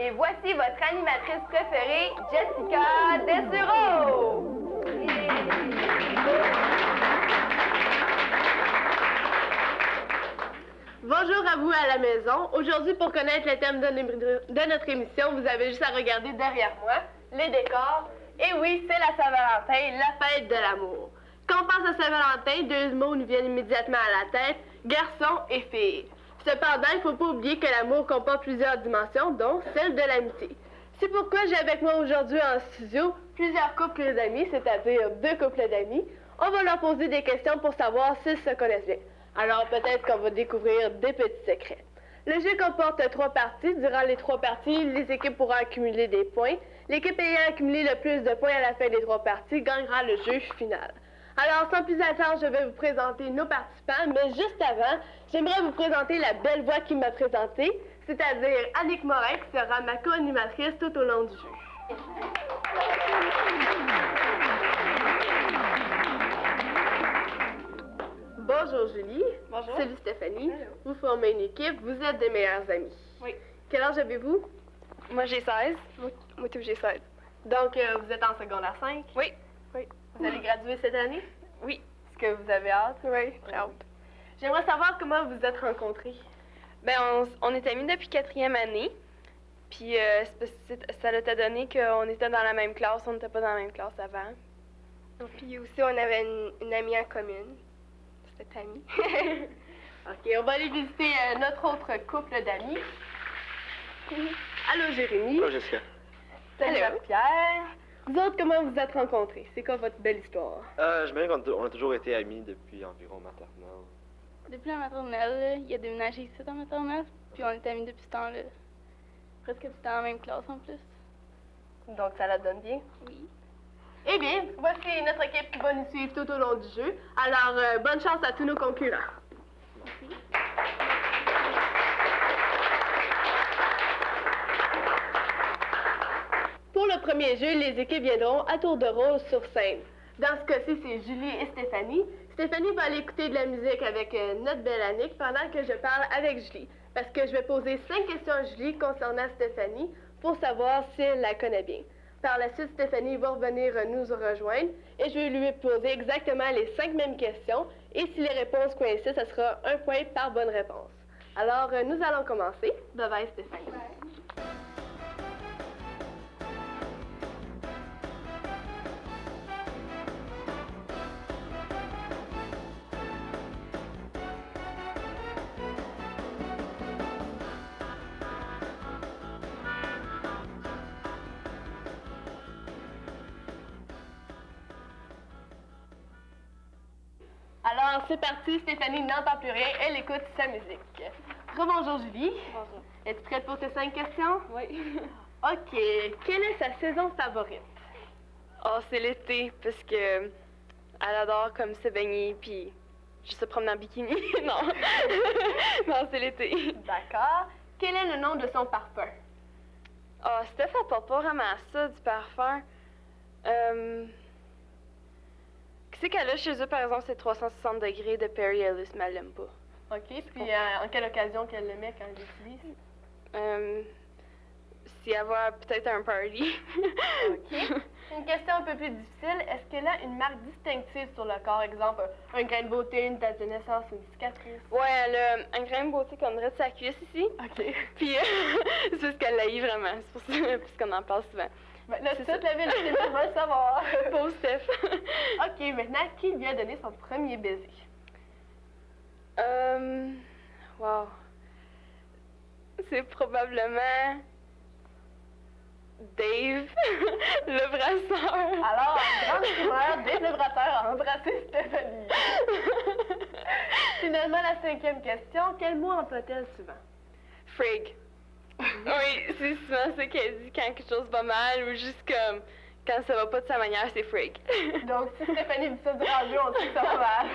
Et voici votre animatrice préférée, Jessica Dessureau. Bonjour à vous à la maison. Aujourd'hui, pour connaître le thème de notre émission, vous avez juste à regarder derrière moi les décors. Et oui, c'est la Saint-Valentin, la fête de l'amour. Quand on pense à Saint-Valentin, deux mots nous viennent immédiatement à la tête, garçon et fille. Cependant, il ne faut pas oublier que l'amour comporte plusieurs dimensions, dont celle de l'amitié. C'est pourquoi j'ai avec moi aujourd'hui en studio plusieurs couples d'amis, c'est-à-dire deux couples d'amis. On va leur poser des questions pour savoir s'ils se connaissent bien. Alors peut-être qu'on va découvrir des petits secrets. Le jeu comporte 3 parties. Durant les 3 parties, les équipes pourront accumuler des points. L'équipe ayant accumulé le plus de points à la fin des 3 parties gagnera le jeu final. Alors, sans plus attendre, je vais vous présenter nos participants, mais juste avant, j'aimerais vous présenter la belle voix qui m'a présentée, c'est-à-dire Annick Morin, qui sera ma co-animatrice tout au long du jeu. Bonjour Julie. Bonjour. Salut Stéphanie. Hello. Vous formez une équipe, vous êtes des meilleurs amis. Oui. Quel âge avez-vous? Moi, j'ai 16. Moi, tout, j'ai 16. Donc, vous êtes en secondaire 5? Oui. Vous allez graduer cette année? Oui. Est-ce que vous avez hâte? Oui, très hâte. J'aimerais savoir comment vous êtes rencontrés. Ben, on est amis depuis 4e année. Puis, ça a donné qu'on était dans la même classe. On n'était pas dans la même classe avant. Puis aussi, on avait une amie en commune. C'était Tammy. OK, on va aller visiter notre autre couple d'amis. Allô, Jérémy. Allô, Jessica. Salut, Allô. Pierre. Vous autres, comment vous êtes rencontrés? C'est quoi votre belle histoire? J'imagine qu'on a toujours été amis depuis environ maternelle. Depuis la maternelle, il a déménagé ici dans la maternelle, puis on est amis depuis ce temps-là. Presque tout le temps en même classe en plus. Donc, ça la donne bien? Oui. Eh bien, voici notre équipe qui va nous suivre tout au long du jeu. Alors, bonne chance à tous nos concurrents. Merci. Pour le premier jeu, les équipes viendront à tour de rôle sur scène. Dans ce cas-ci, c'est Julie et Stéphanie. Stéphanie va aller écouter de la musique avec notre belle Annick pendant que je parle avec Julie. Parce que je vais poser 5 questions à Julie concernant Stéphanie pour savoir si elle la connaît bien. Par la suite, Stéphanie va revenir nous rejoindre et je vais lui poser exactement les 5 mêmes questions. Et si les réponses coïncident, ça sera 1 point par bonne réponse. Alors, nous allons commencer. Bye bye, Stéphanie. Alors, c'est parti. Stéphanie n'entend plus rien. Elle écoute sa musique. Rebonjour, Julie. Bonjour. Es-tu prête pour tes 5 questions? Oui. OK. Quelle est sa saison favorite? Oh, c'est l'été, parce que elle adore comme se baigner, puis juste se promener en bikini. Non. Non, c'est l'été. D'accord. Quel est le nom de son parfum? Oh, Steph, elle porte pas vraiment ça, du parfum. Qu'est-ce qu'elle a chez eux, par exemple, c'est 360 degrés de Perry Ellis, mais elle l'aime pas. OK. Puis, en quelle occasion qu'elle le met quand elle l'utilise? Si elle va peut-être à un party. OK. Une question un peu plus difficile. Est-ce qu'elle a une marque distinctive sur le corps? Exemple, un grain de beauté, une date de naissance, une cicatrice? Ouais, elle a un grain de beauté qu'on dirait de sa cuisse ici. OK. Puis, c'est parce qu'elle l'a eu vraiment. C'est pour ça puisqu'on en parle souvent. Ben, là, C'est toute ça. la ville va le savoir. Pauvre Steph. OK. Maintenant, qui lui a donné son premier baiser? Wow. C'est probablement Dave, le brasseur. Alors, grande primeur, Dave le brasseur a embrassé Stéphanie. Finalement, la 5e question. Quel mot emploie-t-elle souvent? Frig. Oui, c'est souvent ça qu'elle dit quand quelque chose va mal ou juste comme quand ça va pas de sa manière, c'est frig. Donc, si Stéphanie dit ça durant le jeu, on sait que ça va mal.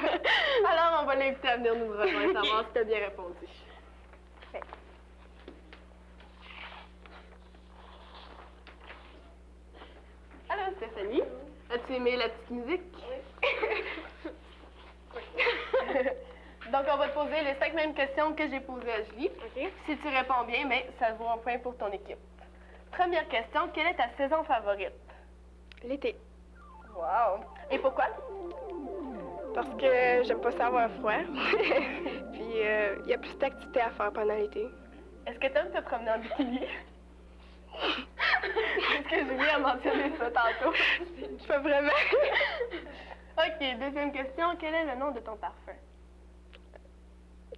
Alors, on va l'inviter à venir nous rejoindre, savoir si tu as bien répondu. Ouais. Allô, Stéphanie? As-tu aimé la petite musique? Oui. Donc, on va te poser les 5 mêmes questions que j'ai posées à Julie. OK. Si tu réponds bien, bien, ça vaut un point pour ton équipe. Première question, quelle est ta saison favorite? L'été. Wow! Et pourquoi? Parce que j'aime pas ça avoir froid. Puis il y a plus d'activités à faire pendant l'été. Est-ce que tu aimes te promener en bikini? Est-ce que Julie a mentionné ça tantôt? Pas vraiment. OK, deuxième question, quel est le nom de ton parfum?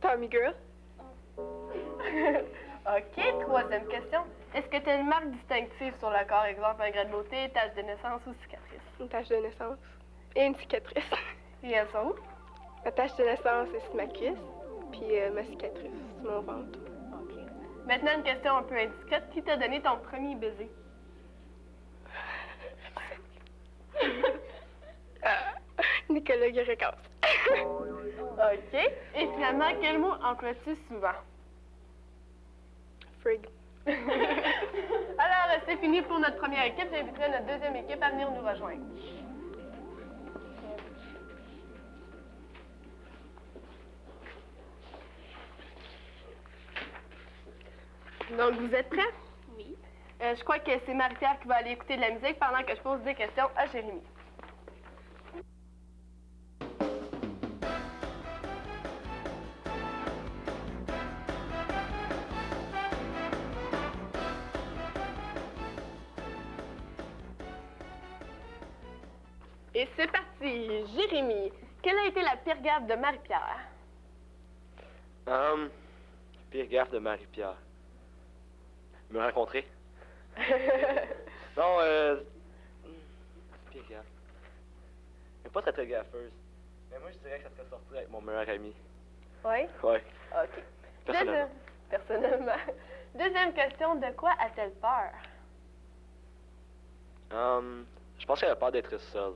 Tommy Girl. OK, troisième question. Est-ce que tu as une marque distinctive sur le corps, exemple un grain de beauté, tache de naissance ou cicatrice? Une tache de naissance. Et une cicatrice. Et elles sont où? Ma tache de naissance, c'est sur ma cuisse. Puis ma cicatrice, c'est mon ventre. OK. Maintenant, une question un peu indiscrète. Qui t'a donné ton premier baiser? Nicolas Guérécasse. OK. Et finalement, quel mot emploies-tu souvent? Frig. Alors, c'est fini pour notre première équipe. J'inviterai notre deuxième équipe à venir nous rejoindre. Donc, vous êtes prêts? Oui. Je crois que c'est Marie-Pierre qui va aller écouter de la musique pendant que je pose des questions à Jérémy. Et c'est parti! Jérémy, quelle a été la pire gaffe de Marie-Pierre? Pire gaffe de Marie-Pierre. Me rencontrer? Non, pire gaffe. Mais pas très très gaffeuse. Mais moi je dirais que ça serait sortir avec mon meilleur ami. Oui? Ouais, OK. personnellement. Personnellement. Deuxième question, de quoi a-t-elle peur? Je pense qu'elle a peur d'être seule.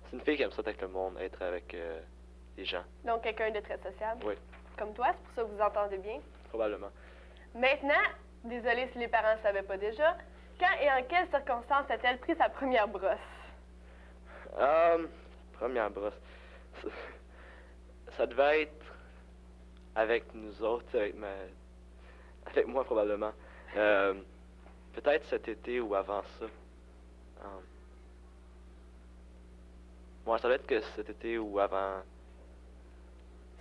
C'est une fille qui aime ça être avec le monde, être avec des gens. Donc, quelqu'un de très sociable? Oui. Comme toi, c'est pour ça que vous entendez bien. Probablement. Maintenant, désolé si les parents ne savaient pas déjà, quand et en quelles circonstances a-t-elle pris sa première brosse? Première brosse. Ça devait être avec nous autres, avec moi probablement. Peut-être cet été ou avant ça. Ouais, ça doit être que cet été ou avant.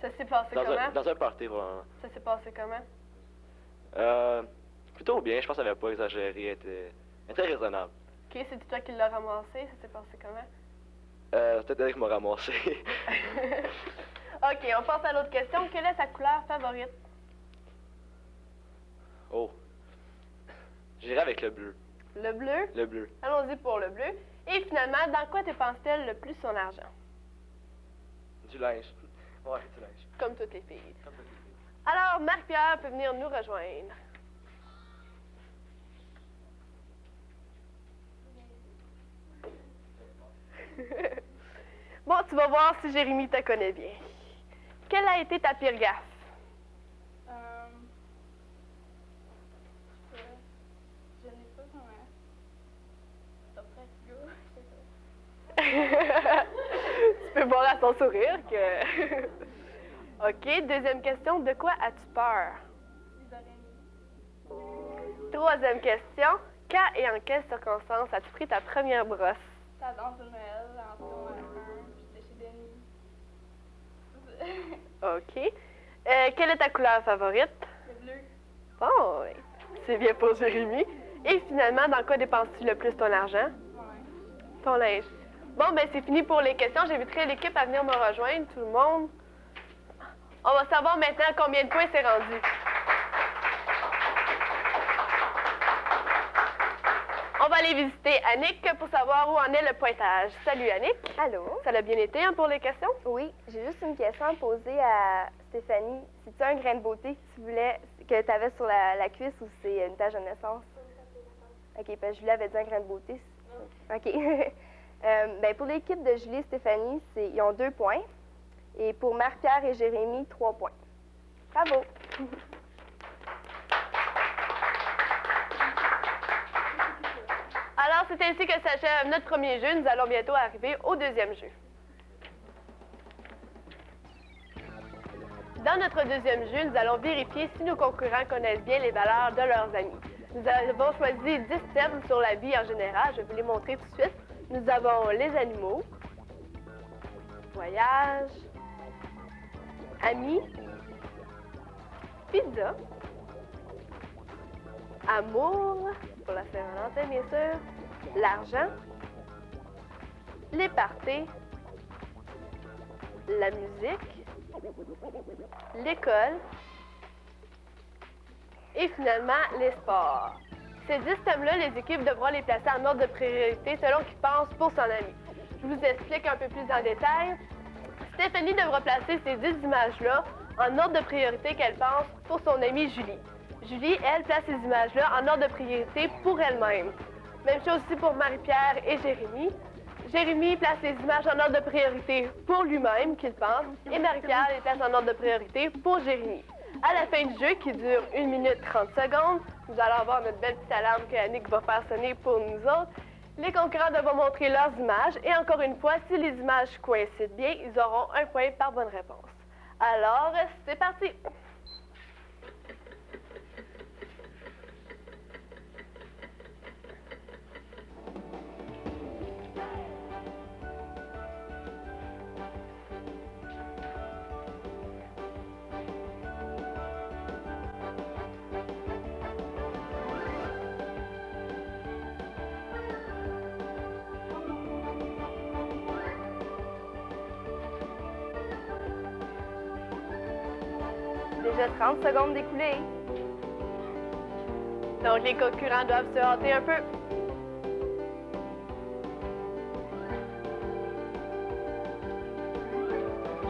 Ça s'est passé Dans comment? dans un party, probablement. Ça s'est passé comment? Plutôt bien, je pense qu'elle n'avait pas exagéré, elle était très raisonnable. OK, c'est toi qui l'as ramassé. Ça s'est passé comment? Peut-être elle qui m'a ramassé. OK, on passe à l'autre question. Quelle est sa couleur favorite? Oh. J'irai avec le bleu. Le bleu? Le bleu. Allons-y pour le bleu. Et finalement, dans quoi dépense-t-elle le plus son argent? Du linge. Ouais, du linge. Comme toutes les filles. Comme ça, c'est fait. Alors, Marie-Pierre peut venir nous rejoindre. Bon, tu vas voir si Jérémy te connaît bien. Quelle a été ta pire gaffe? Je n'ai pas vraiment. Ça Tu peux voir à son sourire que... OK, deuxième question. De quoi as-tu peur? Les araignées. Troisième question. Quand et en quelles circonstances as-tu pris ta première brosse? Ça danse de Noël en secondaire 1, puis j'étais chez Denis. OK. Quelle est ta couleur favorite? Le bleu. Bon, oui. C'est bien pour Jérémy. Et finalement, dans quoi dépenses-tu le plus ton argent? Ouais. Ton linge. Bon, ben c'est fini pour les questions. J'inviterai l'équipe à venir me rejoindre, tout le monde. On va savoir maintenant combien de points c'est rendu. On va aller visiter Annick pour savoir où en est le pointage. Salut Annick. Allô? Ça l'a bien été hein, pour les questions? Oui, j'ai juste une question à poser à Stéphanie. C'est-tu un grain de beauté que tu voulais, que tu avais sur la cuisse ou c'est une tache de naissance? OK, parce que Julie avait dit un grain de beauté. OK. Ben pour l'équipe de Julie et Stéphanie, ils ont 2 points. Et pour Marie-Pierre et Jérémy, 3 points. Bravo! Alors, c'est ainsi que s'achève notre premier jeu. Nous allons bientôt arriver au deuxième jeu. Dans notre deuxième jeu, nous allons vérifier si nos concurrents connaissent bien les valeurs de leurs amis. Nous avons choisi 10 thèmes sur la vie en général. Je vais vous les montrer tout de suite. Nous avons les animaux, voyage, amis, pizza, amour, pour la Saint-Valentin bien sûr, l'argent, les parties, la musique, l'école et finalement les sports. Ces 10 thèmes-là, les équipes devront les placer en ordre de priorité selon qu'ils pensent pour son ami. Je vous explique un peu plus en détail. Stéphanie devra placer ces 10 images-là en ordre de priorité qu'elle pense pour son amie Julie. Julie, elle, place ces images-là en ordre de priorité pour elle-même. Même chose aussi pour Marie-Pierre et Jérémy. Jérémy place les images en ordre de priorité pour lui-même, qu'il pense, et Marie-Pierre les place en ordre de priorité pour Jérémy. À la fin du jeu, qui dure 1 minute 30 secondes, nous allons avoir notre belle petite alarme que Annick va faire sonner pour nous autres. Les concurrents devront montrer leurs images et encore une fois, si les images coïncident bien, ils auront un point par bonne réponse. Alors, c'est parti! Déjà 30 secondes découlées. Donc, les concurrents doivent se hâter un peu.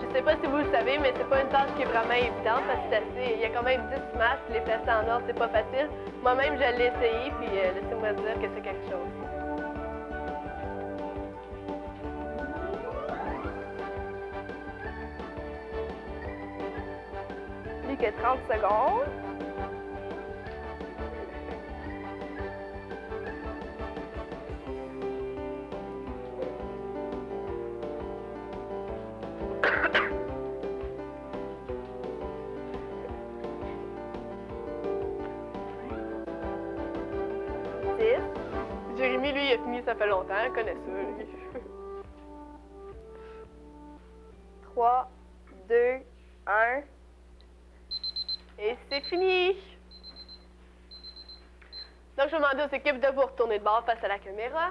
Je sais pas si vous le savez, mais c'est pas une tâche qui est vraiment évidente parce que c'est assez... il y a quand même 10 images, puis les placer en ordre, c'est pas facile. Moi-même, je l'ai essayé, puis laissez-moi dire que c'est quelque chose. Plus que 30 secondes. Jérémy, lui, il a fini, ça fait longtemps, il connaît ça, lui. 3, 2, 1. Et c'est fini! Donc, je vais demander aux équipes de vous retourner de bord face à la caméra.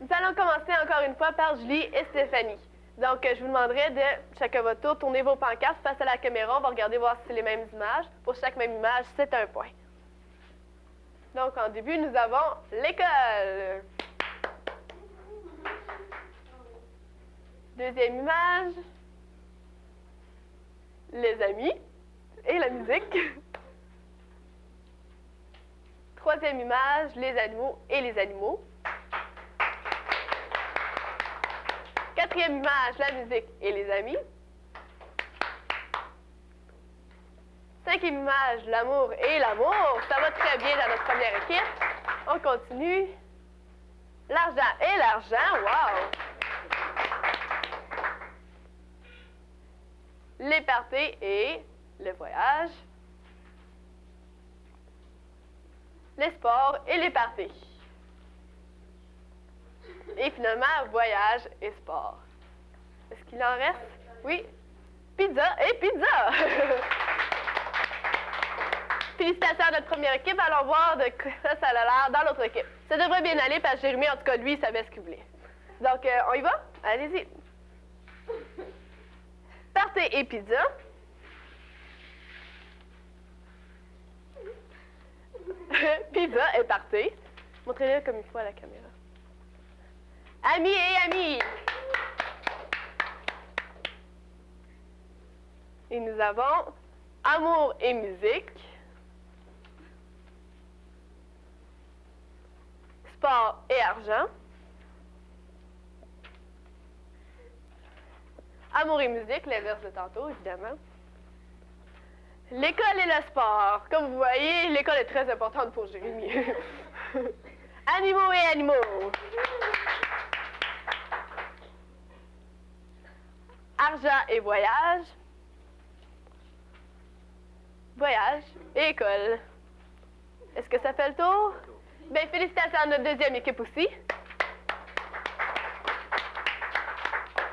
Nous allons commencer encore une fois par Julie et Stéphanie. Donc, je vous demanderai de, chacun votre tour, tourner vos pancartes face à la caméra. On va regarder voir si c'est les mêmes images. Pour chaque même image, c'est un point. Donc, en début, nous avons l'école. Deuxième image, les amis et la musique. Troisième image, les animaux et les animaux. Quatrième image, la musique et les amis. Cinquième image, l'amour et l'amour. Ça va très bien dans notre première équipe. On continue. L'argent et l'argent. Wow! Les parties et le voyage. Les sports et les parties. Et finalement, voyage et sport. Est-ce qu'il en reste? Oui. Pizza et pizza! Félicitations à notre première équipe. Allons voir de quoi ça a l'air dans l'autre équipe. Ça devrait bien aller parce que Jérémy, en tout cas, lui, il savait ce qu'il voulait. Donc, on y va? Allez-y. Party et pizza. Pizza et party. Montrez-le comme il faut à la caméra. Amis et amis. Et nous avons amour et musique. Sport et argent. Amour et musique, l'inverse de tantôt, évidemment. L'école et le sport. Comme vous voyez, l'école est très importante pour Jérémy. Animaux et animaux. Argent et voyage. Voyage et école. Est-ce que ça fait le tour? Bien, félicitations à notre deuxième équipe aussi.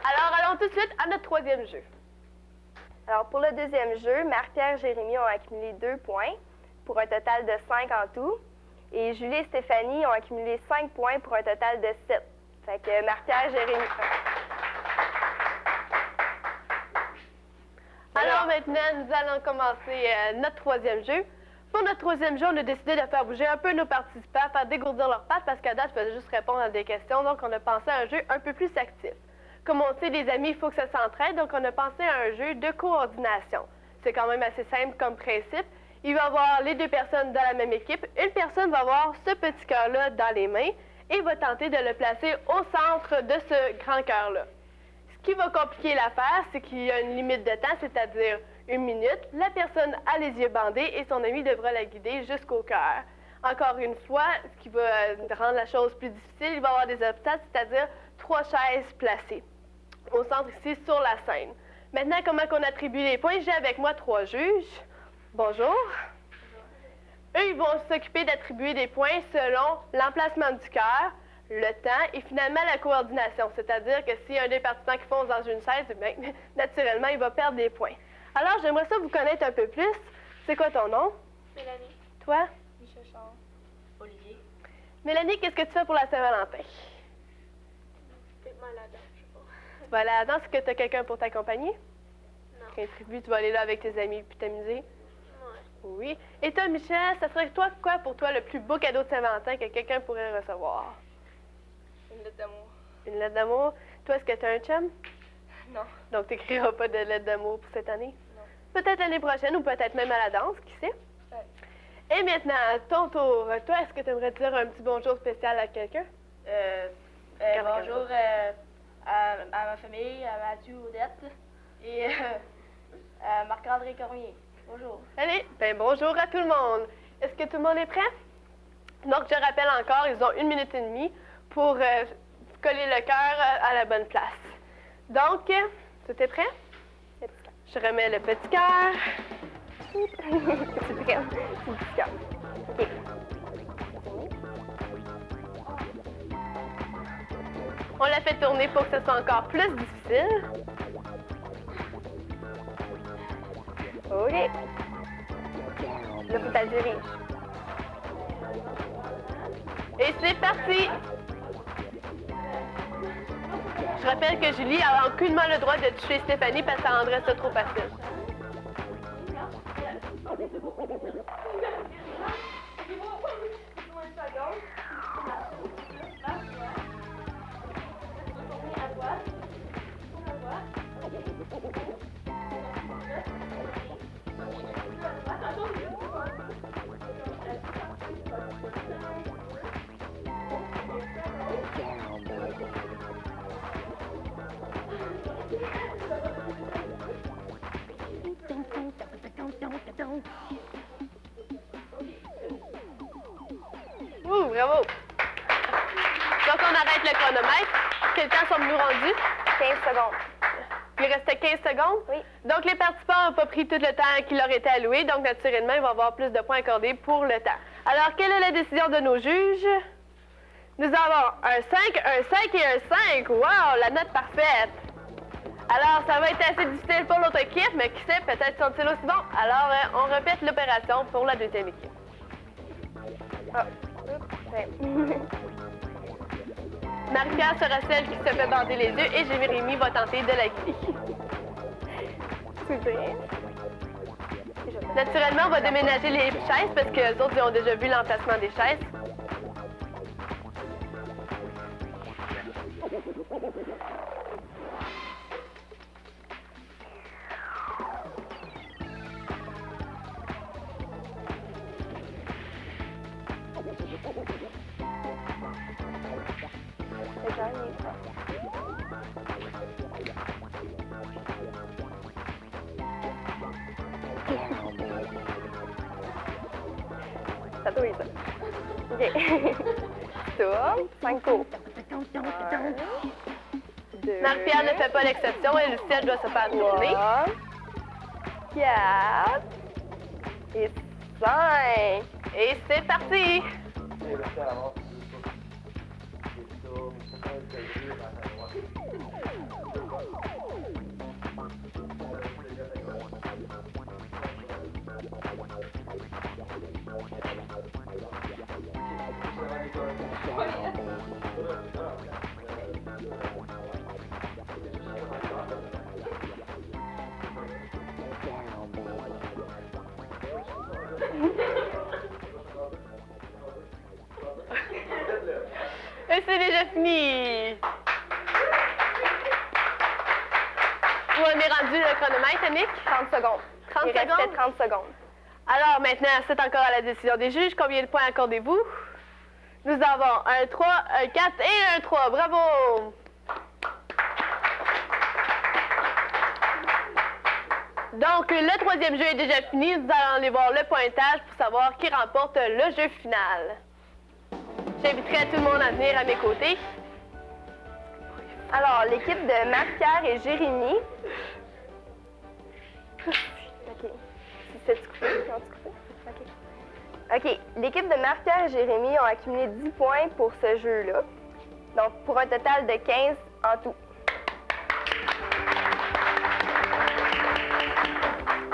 Alors, allons tout de suite à notre troisième jeu. Alors, pour le deuxième jeu, Marie-Pierre et Jérémy ont accumulé 2 points pour un total de 5 en tout. Et Julie et Stéphanie ont accumulé 5 points pour un total de 7. Fait que Marie-Pierre et Jérémy... Alors maintenant, nous allons commencer notre troisième jeu. Pour notre troisième jeu, on a décidé de faire bouger un peu nos participants, faire dégourdir leurs pattes parce qu'à date, ils faisaient juste répondre à des questions. Donc, on a pensé à un jeu un peu plus actif. Comme on sait, les amis, il faut que ça s'entraide. Donc, on a pensé à un jeu de coordination. C'est quand même assez simple comme principe. Il va y avoir les deux personnes dans la même équipe. Une personne va avoir ce petit cœur-là dans les mains et va tenter de le placer au centre de ce grand cœur-là. Ce qui va compliquer l'affaire, c'est qu'il y a une limite de temps, c'est-à-dire 1 minute. La personne a les yeux bandés et son ami devra la guider jusqu'au cœur. Encore une fois, ce qui va rendre la chose plus difficile, il va y avoir des obstacles, c'est-à-dire 3 chaises placées au centre ici sur la scène. Maintenant, comment on attribue les points? J'ai avec moi 3 juges. Bonjour. Eux, ils vont s'occuper d'attribuer des points selon l'emplacement du cœur, le temps et finalement la coordination. C'est-à-dire que s'il y a un des participants qui fonce dans une chaise, bien, naturellement, il va perdre des points. Alors, j'aimerais ça vous connaître un peu plus. C'est quoi ton nom? Mélanie. Toi? Michel Charles. Olivier. Mélanie, qu'est-ce que tu fais pour la Saint-Valentin? C'est malade, je sais pas. Tu vas aller à la danse, est-ce que tu as quelqu'un pour t'accompagner? Non. Contribue, tu vas aller là avec tes amis puis t'amuser? Ouais. Oui. Et toi, Michel, ça serait quoi pour toi le plus beau cadeau de Saint-Valentin que quelqu'un pourrait recevoir? Une lettre d'amour. Une lettre d'amour. Toi, est-ce que tu as un chum? Non. Donc, tu n'écriras pas de lettre d'amour pour cette année? Non. Peut-être l'année prochaine ou peut-être même à la danse, qui sait? Ouais. Et maintenant, à ton tour. Toi, est-ce que tu aimerais dire un petit bonjour spécial à quelqu'un? Bonjour à ma famille, à Mathieu Odette et à Marc-André Cormier. Bonjour. Allez, ben bonjour à tout le monde. Est-ce que tout le monde est prêt? Donc, je rappelle encore, ils ont 1 minute et demie pour coller le cœur à la bonne place. Donc, tout est prêt? Je remets le petit cœur. C'est prêt. C'est petit cœur. OK. On l'a fait tourner pour que ce soit encore plus difficile. OK. Là, faut t'en dirige. Et c'est parti! Je rappelle que Julie n'a aucunement le droit de toucher Stéphanie parce que ça rendrait ça trop facile. Bravo! Donc, on arrête le chronomètre. Quel temps sommes-nous rendus? 15 secondes. Il restait 15 secondes? Oui. Donc, les participants n'ont pas pris tout le temps qui leur était alloué, donc naturellement, ils vont avoir plus de points accordés pour le temps. Alors, quelle est la décision de nos juges? Nous avons un 5 et un 5. Wow, la note parfaite! Alors, ça va être assez difficile pour l'autre équipe, mais qui sait, peut-être sont-ils aussi bons. Alors, on répète l'opération pour la deuxième équipe. Ah. Ouais. Marie-Pierre sera celle qui se fait bander les yeux et Jérémy va tenter de la guider. Super. Naturellement, on va déménager les chaises parce que les autres ils ont déjà vu l'emplacement des chaises. Ça doit ça. OK. Tourne. 5 tours. 2. Marie-Pierre ne fait pas l'exception, elle aussi, elle doit se faire tourner. 3, 4 et 5. Et c'est parti! Et c'est déjà fini! Où on est rendu le chronomètre, Annick? 30 secondes. 30 Il restait secondes? 30 secondes. Alors maintenant, c'est encore à la décision des juges. Combien de points accordez-vous? Nous avons un 3, un 4 et un 3. Bravo! Donc, le troisième jeu est déjà fini. Nous allons aller voir le pointage pour savoir qui remporte le jeu final. J'inviterai tout le monde à venir à mes côtés. Alors, l'équipe de Marc-Pierre et Jérémy. OK. C'est-tu coupé? Non-tu coupé? OK. OK. L'équipe de Marc-Pierre et Jérémy ont accumulé 10 points pour ce jeu-là. Donc, pour un total de 15 en tout.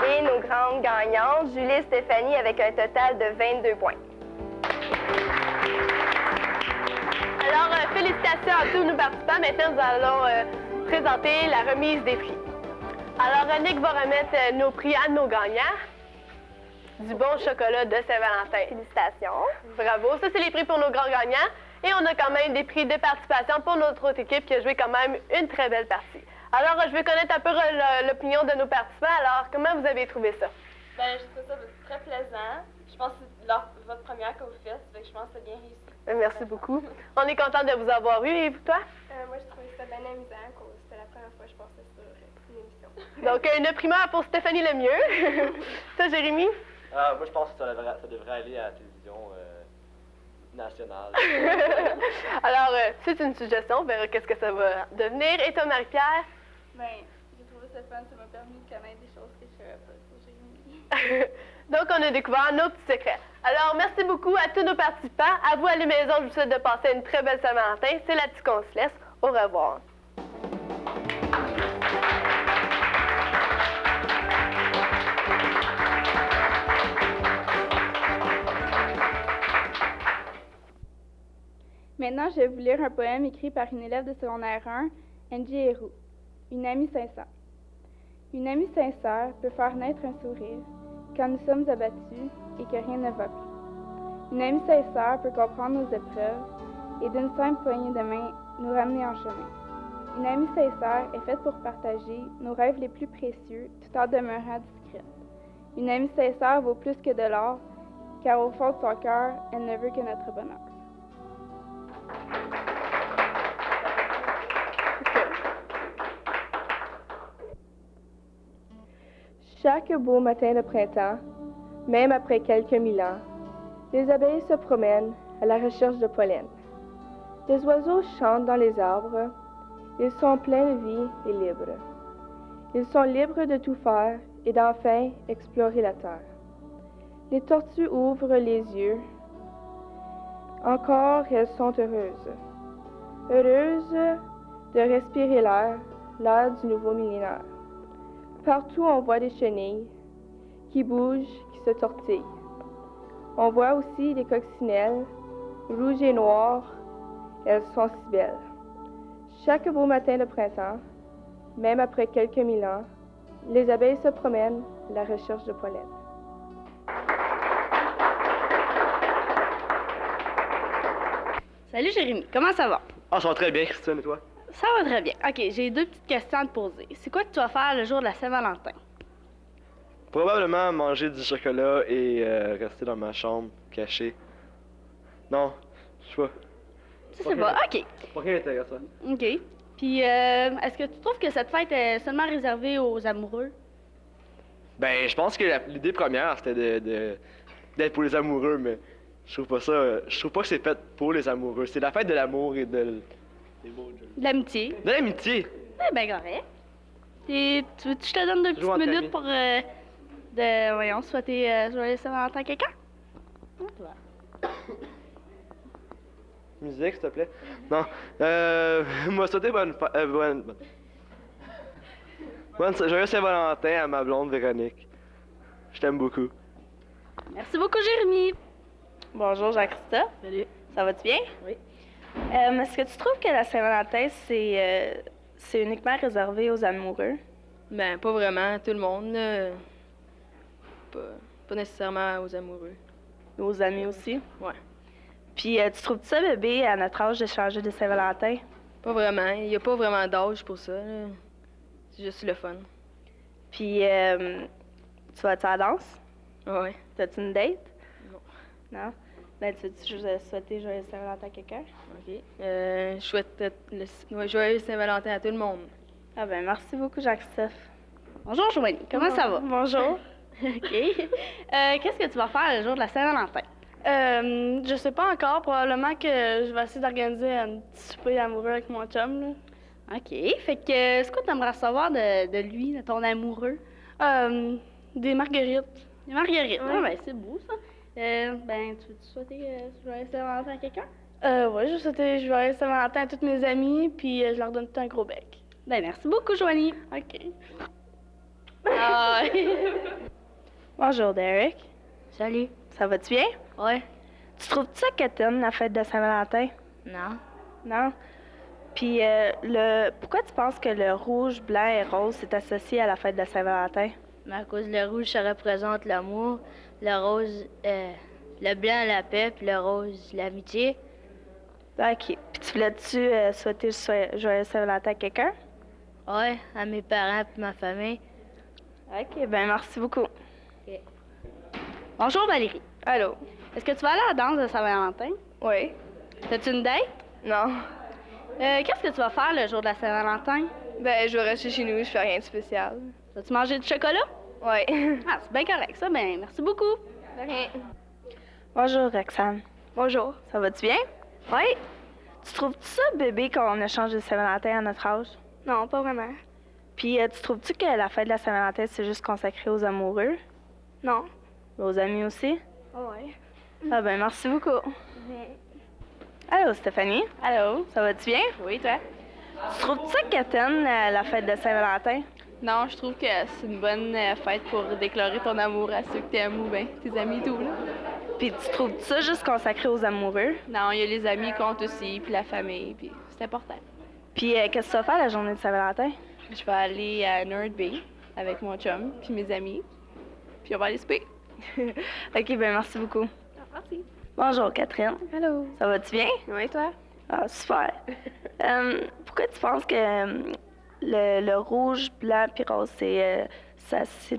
Et nos grandes gagnantes, Julie et Stéphanie, avec un total de 22 points. Alors, félicitations à tous nos participants. Maintenant, nous allons présenter la remise des prix. Alors, Annick va remettre nos prix à nos gagnants. Du bon chocolat de Saint-Valentin. Félicitations. Bravo. Ça, c'est les prix pour nos grands gagnants. Et on a quand même des prix de participation pour notre autre équipe qui a joué quand même une très belle partie. Alors, je veux connaître un peu l'opinion de nos participants. Alors, comment vous avez trouvé ça? Ben, je trouve ça très plaisant. Je pense que c'est votre première que vous faites, fait que je pense que c'est bien réussi. Merci beaucoup. On est content de vous avoir eu. Et vous, toi? Moi, je trouvais ça bien amusant, c'était la première fois que je passais sur une émission. Donc, une primeur pour Stéphanie Lemieux. Toi, Jérémy? Moi, je pense que ça devrait aller à la télévision nationale. Alors, c'est une suggestion. On verra qu'est-ce que ça va devenir. Et toi, Marie-Pierre? Ben, j'ai trouvé ça fun, ça m'a permis de connaître des choses que je savais pas sur Jérémy. Donc, on a découvert nos petits secrets. Alors, merci beaucoup à tous nos participants. À vous, à la maison, je vous souhaite de passer une très belle Saint-Valentin. C'est là-dessus qu'on se laisse. Au revoir. Maintenant, je vais vous lire un poème écrit par une élève de secondaire 1, Angie Héroux. Une amie sincère. Une amie sincère peut faire naître un sourire quand nous sommes abattus et que rien ne va plus. Une amie sincère peut comprendre nos épreuves et d'une simple poignée de main nous ramener en chemin. Une amie sincère est faite pour partager nos rêves les plus précieux tout en demeurant discrète. Une amie sincère vaut plus que de l'or, car au fond de son cœur, elle ne veut que notre bonheur. Chaque beau matin de printemps, même après quelques mille ans, les abeilles se promènent à la recherche de pollen. Les oiseaux chantent dans les arbres, ils sont pleins de vie et libres. Ils sont libres de tout faire et d'enfin explorer la terre. Les tortues ouvrent les yeux. Encore elles sont heureuses. Heureuses de respirer l'air du nouveau millénaire. Partout, on voit des chenilles qui bougent, qui se tortillent. On voit aussi des coccinelles, rouges et noires. Elles sont si belles. Chaque beau matin de printemps, même après quelques mille ans, les abeilles se promènent à la recherche de pollen. Salut Jérémy, comment ça va? Ah, ça va très bien, Christine, et toi? Ça va très bien. OK, j'ai deux petites questions à te poser. C'est quoi que tu vas faire le jour de la Saint-Valentin? Probablement manger du chocolat et rester dans ma chambre, caché. Non, je sais pas. Tu sais pas. OK. Pas rien d'intéressant. OK. Puis, est-ce que tu trouves que cette fête est seulement réservée aux amoureux? Ben, je pense que l'idée première, c'était d'être pour les amoureux, mais je trouve pas ça. Je trouve pas que c'est fait pour les amoureux. C'est la fête de l'amour et de De l'amitié. l'amitié. Ben correct. Et tu veux que je te donne deux Toujours petites entre minutes amis. pour, souhaiter joyeux Saint-Valentin à quelqu'un? Musique, s'il te plaît. Non. Moi, souhaiter joyeux Saint-Valentin à ma blonde Véronique. Je t'aime beaucoup. Merci beaucoup, Jérémy. Bonjour, Jean-Christophe. Salut. Ça va-tu bien? Oui. Est-ce que tu trouves que la Saint-Valentin, c'est uniquement réservé aux amoureux? Ben, pas vraiment. Tout le monde, là. Pas nécessairement aux amoureux. Aux amis aussi? Ouais. Puis, tu trouves ça, bébé, à notre âge, de changer de Saint-Valentin? Pas vraiment. Il n'y a pas vraiment d'âge pour ça, là. C'est juste le fun. Puis, tu vas-tu à la danse? Ouais. T'as-tu une date? Non. Non? Ben, tu veux-tu souhaiter joyeux Saint-Valentin à quelqu'un? OK. Je souhaite joyeux Saint-Valentin à tout le monde. Ah ben, merci beaucoup, Jean-Christophe. Bonjour, Joanie. Comment ça va? Bonjour. OK. Qu'est-ce que tu vas faire le jour de la Saint-Valentin? Je sais pas encore. Probablement que je vais essayer d'organiser un petit souper amoureux avec mon chum, là. OK. Fait que, c'est quoi tu aimerais savoir de lui, de ton amoureux? Des marguerites. Des marguerites. Ouais. Ah, ben, c'est beau, ça. Ben, tu veux-tu souhaiter joyeux Saint-Valentin à quelqu'un? Ouais, je vais souhaiter joyeux Saint-Valentin à toutes mes amies, puis je leur donne tout un gros bec. Ben, merci beaucoup, Joanie. OK. Ah. Bonjour, Derek. Salut. Ça va-tu bien? Ouais. Tu trouves-tu ça quétaine, la fête de Saint-Valentin? Non. Non? Puis, pourquoi tu penses que le rouge, blanc et rose est associé à la fête de Saint-Valentin? Mais à cause le rouge, ça représente l'amour. Le rose, le blanc, la paix, puis le rose, l'amitié. OK. Puis, tu voulais-tu souhaiter joyeux Saint-Valentin à quelqu'un? Ouais, à mes parents puis ma famille. OK, ben merci beaucoup. Bonjour, Valérie. Allô? Est-ce que tu vas aller à la danse de Saint-Valentin? Oui. T'as-tu une date? Non. Qu'est-ce que tu vas faire le jour de la Saint-Valentin? Ben, je vais rester chez nous, je fais rien de spécial. Vas-tu manger du chocolat? Ouais. Ah, c'est bien correct, ça. Ben, merci beaucoup. De rien. Bonjour, Roxane. Bonjour. Ça va-tu bien? Oui? Tu trouves-tu ça, bébé, qu'on a changé de Saint-Valentin à notre âge? Non, pas vraiment. Puis, tu trouves-tu que la fête de la Saint-Valentin, c'est juste consacré aux amoureux? Non. Aux amis aussi? Ouais. Ah ben, merci beaucoup. Allô, Stéphanie? Allô? Ça va-tu bien? Oui, toi? Tu trouves-tu ça quétaine, la fête de Saint-Valentin? Non, je trouve que c'est une bonne fête pour déclarer ton amour à ceux que t'aimes ou bien tes amis et tout, là. Puis, tu trouves ça juste consacré aux amoureux? Non, il y a les amis qui comptent aussi, puis la famille, puis c'est important. Puis, qu'est-ce que tu vas faire la journée de Saint-Valentin? Je vais aller à Nerd Bay avec mon chum, puis mes amis, puis on va aller souper. OK, ben merci beaucoup. Merci. Bonjour, Catherine. Allô? Ça va-tu bien? Oui, toi? Ah, super. Pourquoi tu penses que le rouge, blanc puis rose, c'est associé